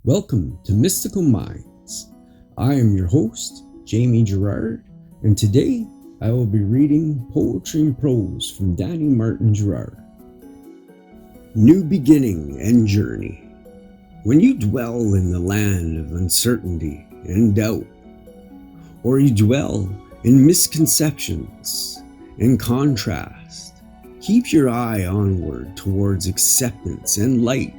Welcome to Mystical Minds. I am your host, Jamie Girard, and today I will be reading Poetry and Prose from Danny Martin Girard. New Beginning and Journey. When you dwell in the land of uncertainty and doubt, or you dwell in misconceptions and contrast, keep your eye onward towards acceptance and light.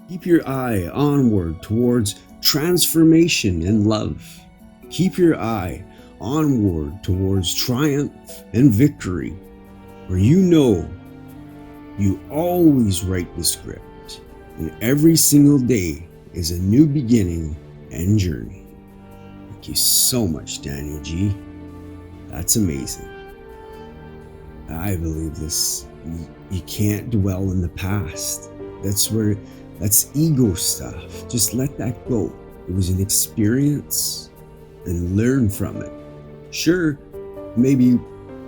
Keep your eye onward towards transformation and love. Keep your eye onward towards triumph and victory, for you know you always write the script, and every single day is a new beginning and journey. Thank you so much, Danny G. That's amazing. I believe this. You can't dwell in the past. That's ego stuff. Just let that go. It was an experience and learn from it. Sure, maybe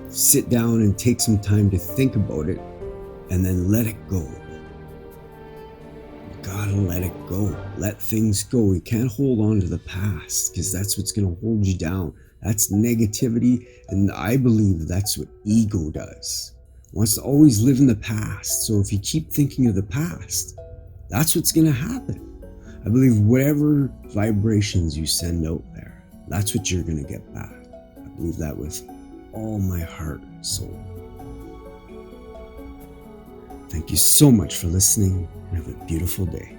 sit down and take some time to think about it and then let it go. You gotta let it go. Let things go. You can't hold on to the past because that's what's gonna hold you down. That's negativity, and I believe that's what ego does. It wants to always live in the past. So if you keep thinking of the past, that's what's going to happen. I believe whatever vibrations you send out there, that's what you're going to get back. I believe that with all my heart and soul. Thank you so much for listening, and have a beautiful day.